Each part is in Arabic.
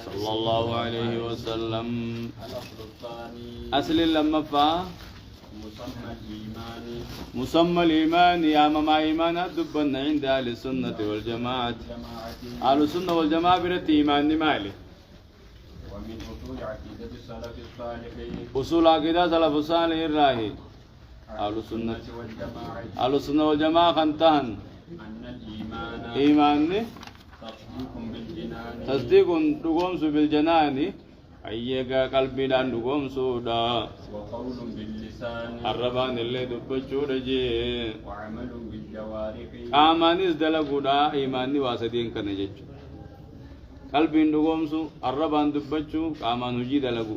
صلى الله عليه وسلم. أصل لما فا مسمى الإيمان يا مما إيمان الدبن عند أهل السنة والجماعة. أهل السنة والجماعة برت إيمان مالي. ومن أصول عقيدة السلف الصالحين. أصول عقيدة السلف الصالح الراهي. أهل السنة والجماعة خنتان. أن الإيمان إيمان تصديق بالجنان. تصديق دقومس بالجنان. أيها قلبي دان دقومس دا. وقول باللسان. الربان اللي دبچو رجي. وعمل بالجوارح. آمانيس دلقو دا إيماني واسدين كنجج. قلبي دقومس الربان دبچو آمان هجي دلقو.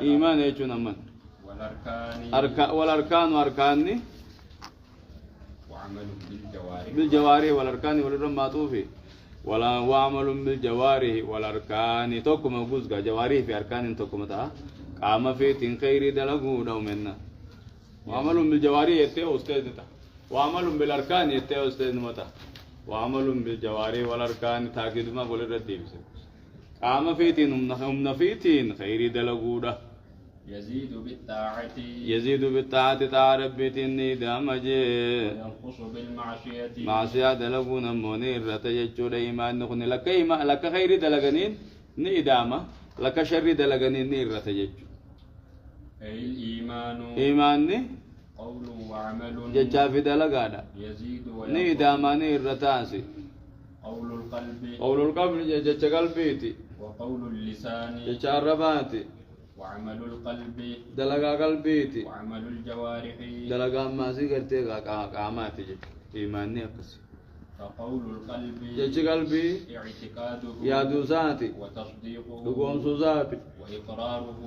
إيمان يجو نمن. والأركان وأركاني. وعمل بالجوارح. بالجوارح والأركان والرماتوفي. ولا وعمل بالجوارح والأركان توكم موجود جوارح في أركان توكم تا قام في تنخير دلقو دو منا. وعمل بالجوارح يتيه أستاذ تا وعمل بالأركان يتيه أستاذ متا. وعمل بالجوارح والأركان تاكيد ما بقول الرديب. قام في تن في تن خير دلقو ده. يزيد بالطاعة. يزيد بالطاعة تعرف بتني دامجي. وينقص بالمعصية. معصية دلقون منير رتججود إيمان نخن لك خير دلقنين نيدامة لك شر دلقنين نير رتجج. أي الإيمان. إيمان قول وعمل. ججاف دلقادا. يزيد وينقص. نيدامة نير رتاسي. قول القلب. قول القلب جج قلبيتي. وقول اللسان. جج الرباتي. وعمل القلب. دلقا قلبيتي. وعمل الجوارح. دلقا ماسي قرتي قاماتي جج إيمان نيقص. فقول القلب. جج قلبي. اعتقاده. يا دوساتي. وتصديقه. لقوم سوزاتي. وإقراره.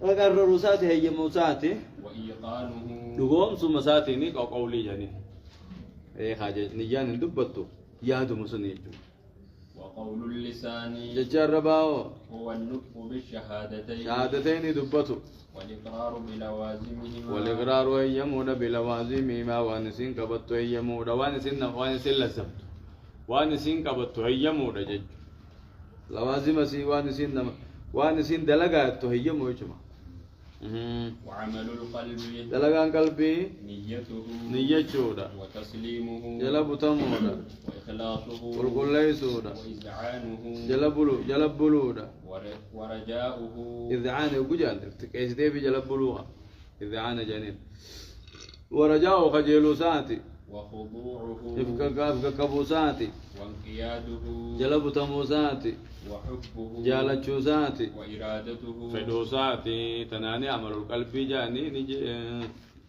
أقرر ساتي هي موساتي. وإيقانه. لقوم سومساتي نيك أو قولي جاني. إيه حاجة نيجان ندبتو يادو مسنيجو. وقول اللسان. جرباو. هو النطق بالشهادتين. شهادتين دبتو. والإقرار بلوازمهما. والإقرار يمون بلوازمهما وانسين كبتو يمون وانسين لزمت وانسين كبتو يمون جج لوازم سي وانسين دلقات يمون جمع. وعمل القلب. دلقان قلبي. نيته. نيجودا. وتسليمه. جلب تمودا. وإخلاصه. والقل ليسودا. وإذعانه. جلب بلودا. ورجاؤه. إذعان وجان كيس ديفي جلب بلوها إذعان جنين. ورجاؤه خجلوساتي. وخضوعه. إفكا كبوساتي. وانقياده. جلب تموساتي. وحبه. جالتشوساتي. وإرادته. فدوساتي تناني عمل القلب جاني نجي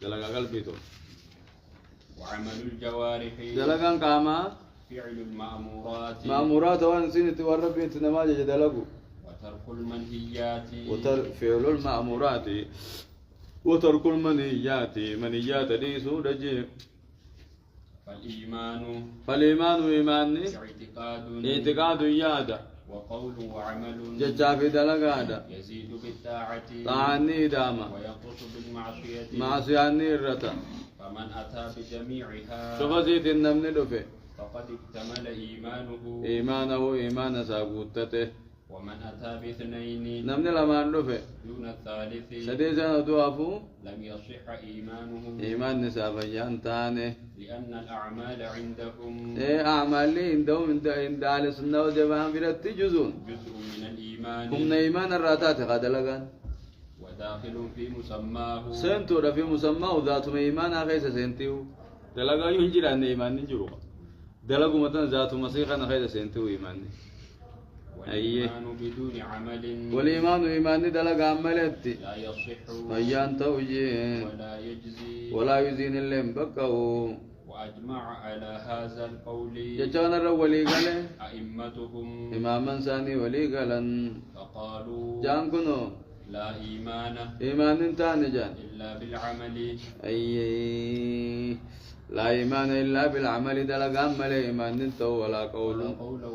دلقا قلبي تو. وعمل الجوارح. دلقان قاما. فعل المأمورات. مأمورات وان سنة والربي انت نماجة دلقو. وترك المنهيات. فعل المأمورات وترك المنهيات منهيات دي سودجي. فالإيمان إيماني. اعتقاد يادا. وقول وعمل. ججافي دلقادا. يزيد بالطاعة. طاعني داما. وينقص بالمعصية. معصية الرتا. فمن أتى بجميعها. شفزيت النمن دفه. فقد اكتمل إيمانه. إيمان ساقوتته. ومن أتى باثنين. نمن لما دفه. دون الثالث. سديسا ندوافو. لم يصح إيمانه. إيمان نسابا ينتانه. لأن الأعمال عندهم. أعمال لي عندهم عند أهل السنة والجماعة برت جزء من الإيمان. هم إيمان الراتات قد لقان. وداخل في مسماه. سنتو في مسماه ذات إيمان خيس سنتيو. دلقا ينجر أن إيمان نجرو. دلقوا مثلا ذات مسيخا خيس سنتيو إيمان. والإيمان بدون عمل. والإيمان إيمان دلقا عملتي. لا يصح. أيان توجي. ولا يجزي. ولا يزين اللي بكه. وأجمع على هذا القول. جانا الرولي قال. أئمتهم. إماما ثاني ولي قالا. فقالوا. جان كنو. لا إيمان تاني جان. إلا بالعمل. لا إيمان إلا بالعمل دلقان مل إيمان تو ولا قول.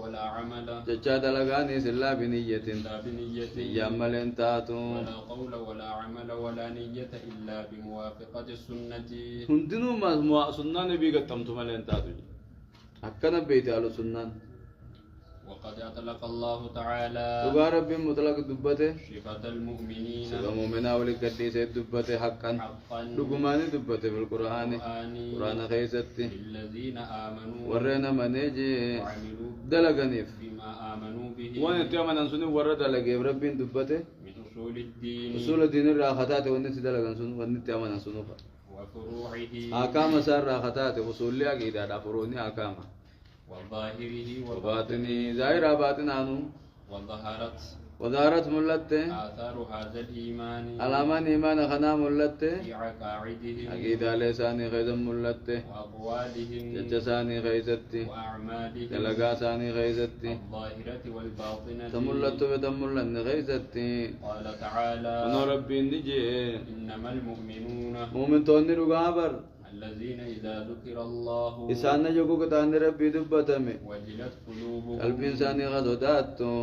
ولا عمل. ججا دلقان إلا بنية. إلا بنية. يمل تاتو. ولا قول ولا عمل ولا نية إلا بموافقة السنة. هندنو ما سنة نبي قد تمتم مل تاتو. أكنا بيت على سنة. وقد أطلق الله تعالى تبا رب مطلق دبته صفة المؤمنين سبا مؤمنا ولكديس دبته حقا لقمان دبته في القرآن قرآن خيستي الذين آمنوا ورنا منيجي وعملوا دلغنيف بما آمنوا به وانا تيامنا سنو ورد لغيب رب دبته من أصول الدين أصول الدين الراحتات ونت دلغن سنو ونت تيامنا سنو وفروعه أحكام سار راحتات وصول لي أكيد فروني أحكام وظاهره وباطني ظاهر باطن عنه وظهرت ملت آثار هذا الإيمان علامة إيمان خنا ملت في عقائدهم أكيد لساني خيزم ملت وأقوالهم جساني خيزت وأعمالهم دلقاساني خيزت الظاهرة والباطنة تملت بتملن خيزت قال تعالى ونور ربي نجي إنما المؤمنون مؤمن توني رغابر الذين إذا ذكر الله إسان نجوكو كتان ربي دبتمي وجلت قلوبهم قلب إنساني غزوداتو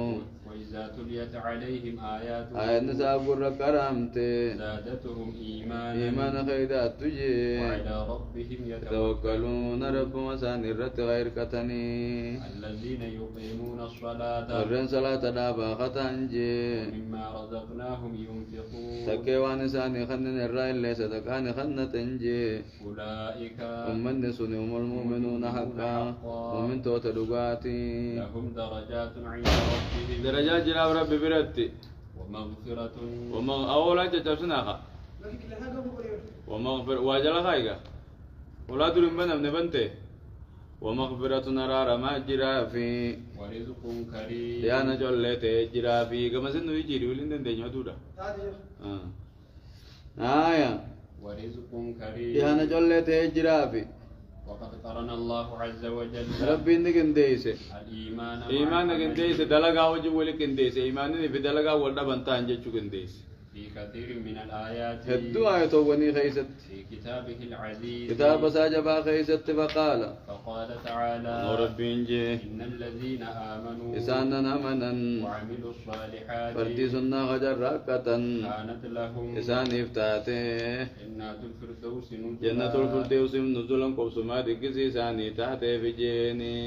وإذا تليت عليهم آياته آية نساء قرر كرامت زادتهم إيمانا إيمان خيدات تجي وعلى ربهم يتوكلون رب مسان الرت غير كتني الذين يقيمون الصلاة ورن صلاة دابا خطانجي ومما رزقناهم ينفقون تكيوان إساني خنن الرأي اللي صدقاني خنتنجي أولئك ومن نسوني هم المؤمنون حقا ومن توت دقاتي لهم درجات عند ربهم درجات جناب ربي برتي ومغفرة أولا تتبسناها ومغفر واجل خايقة ولا ترم بنا من بنته ومغفرة نرار ما جرا في ورزق كريم يا نجول لته جرا في كما سنو يجري ولين دنيا دودا آية ورزق كريم يا نجول لته جرا في وقد قرن الله عز وجل ربي نكنديس الإيمان إيمان نكنديس دلقا وجه ولكنديس إيمان في دلقا ولا بنتان جتشو كنديس في كثير من الآيات هدو آية وني خيست في كتابه العزيز كتاب ساجبا خيست فقال تعالى ربي انجي إن الذين آمنوا إساننا منا وعملوا الصالحات فردي سنة غجر راكة كانت لهم إسان إفتاته جنات الفردوس نزلا جنة الفردوس نزلا قبسما دقسي إساني تحته في جيني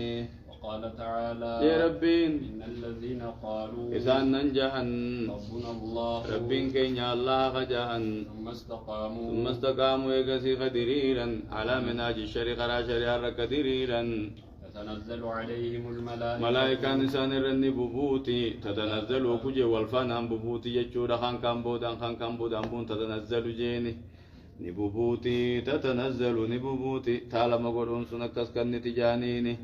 وقال تعالى يا ربين إن الذين قالوا إسان ننجحن ربنا الله ربين كينيا الله خجحن ثم استقاموا ثم استقاموا يقسي قدريرا على مناج الشريق را شريع قدريرا تتنزل عليهم الملائكة ملائكة نسان الرني ببوتي تتنزل وكجي والفان هم ببوتي يجودا خان كان بودان بون تتنزل جيني نبوبوتي تتنزل نبوبوتي تعالى مقولون سنكس كان نتجانيني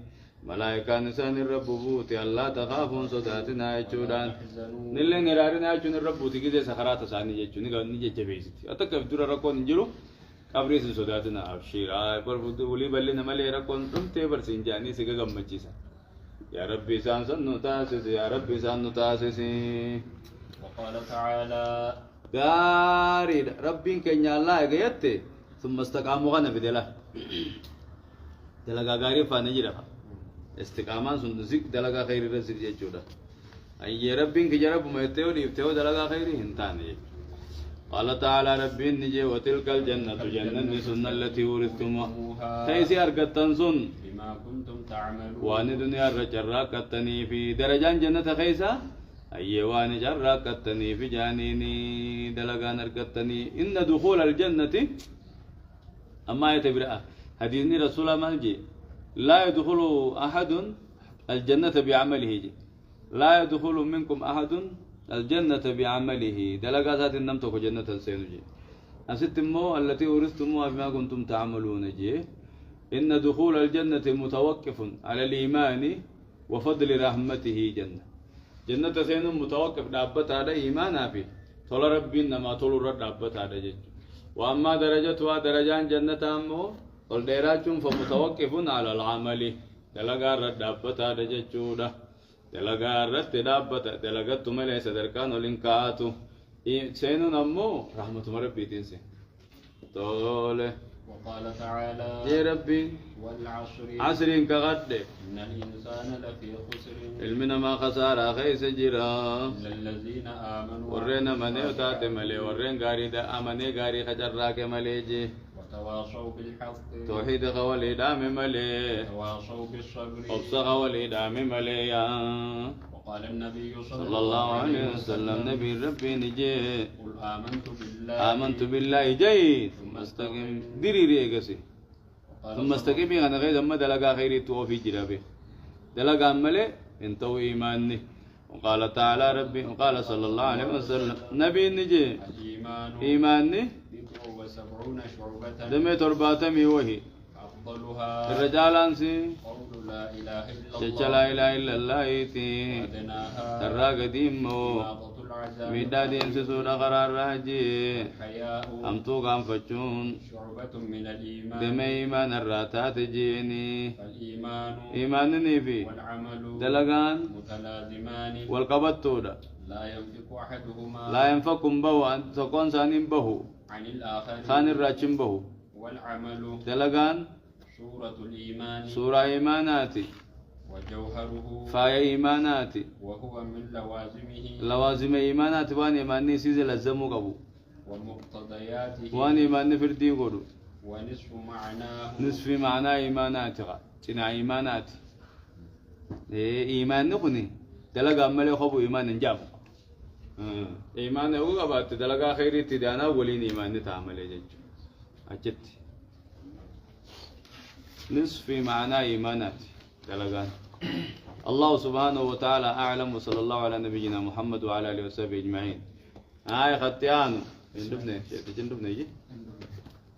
ملائكة نسان الرب بوتي الله تخافون صداتنا يجودان نلين غرارنا يجون الرب بوتي كده سخرات ساني يجون نيجي جبيستي أتكلم دورا ركون نجلو قبريس صداتنا أبشير بربود ولي بلنا ملي ركون تمتي برسنجاني سيجا جمجيسا يا ربي سان سنو تاسس يا ربي سان تاسس وقال تعالى داري ربين كنيا الله يجيته ثم استقاموا غنا بدلا دلغا غاري فانجيرا استقامان سندسك دلغا خير رزق يجودا أي ربين كجرب ما يتيو ديفتيو دلغا خير هنتاني قال تعالى ربي نجي وتلك الجنة جنة سنة التي ورثتموها تيسي أرقتن سن بما كنتم تعملون وان دنيا الرجراكتني في درجان جنة خيسا أي وان جراكتني في جانيني دلغان أرقتني إن دخول الجنة أما يتبرأ حديثني رسول الله مالجي لا يدخل أحد الجنة بعمله جي. لا يدخل منكم أحد الجنة بعمله دلقا ذات النمتك جنة السينجي أستمو التي أورثتموها بما كنتم تعملون جي إن دخول الجنة متوقف على الإيمان وفضل رحمته جنة سين متوقف دابت على إيمانا فيه طول ربي إنما طول رد دابت على جي وأما درجتها درجان جنة أمو والديراتهم فمتوقف على العمل دلقا رد دابت على جي دلقا رت دابت دلقت ملي صدركان ولنكاتو سينون أمو رحمة ربي تنسي طوله وقال تعالى يا ربي والعصر عصر كغد إن الإنسان لفي خسر المنا ما خسارة خيس جرا إلا الذين آمنوا ورنا من يوتات ملي ورن غاري دا أمني غاري خجر راك ملي جي تواصوا بالحق توحيد قولي دام ملي تواصوا بالصبر أبصى قولي دام ملي وقال النبي صلى الله عليه وسلم نبي ربي نجي قل آمنت بالله آمنت بالله جيد ثم استقم دري ريقسي ثم استقم أنا غير ما دلقا خيري توفي جرابي دلقا ملي انتو إيماني وقال تعالى ربي وقال صلى الله عليه وسلم نبي نجي الإيمان إيماني 79 شعبة دمي ترباتمي وهي أفضلها الرجال أنسي قول لا إله إلا شج الله لا إله إلا الله يتي وأدناها ترى قديمو إماطة العذاب ميدادي انسسونا قرار راجي الحياء أمتو قام فتشون شعبة من الإيمان دمي إيمان الراتات جيني فالإيمان إيمانني في والعمل دلقان متلازمان والقبطودا لا ينفك أحدهما لا ينفكم به أن تكون سانين به عن الآخر خان الراجم به والعمل دلقان سورة الإيمان سورة إيماناتي وجوهره فاي إيماناتي وهو من لوازمه لوازم إيماناتي وان إيماني سيزي لزمو قبو ومقتضياته وان إيماني فردي قدو ونصف معناه نصف معنى إيماناتي تنا إيماناتي إيمان نقني دلقا ملي خبو إيمان نجابو إيمان هو قبات دلقا خيري تدانا ولين إيمان نتعمل جج أجت نصف معنى إيماناتي دلقان الله سبحانه وتعالى أعلم وصلى الله على نبينا محمد وعلى آله وصحبه أجمعين ختيانو جندبنا جندبنا يجي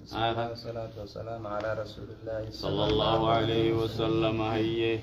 الصلاة والسلام على رسول الله صلى الله عليه وسلم هيه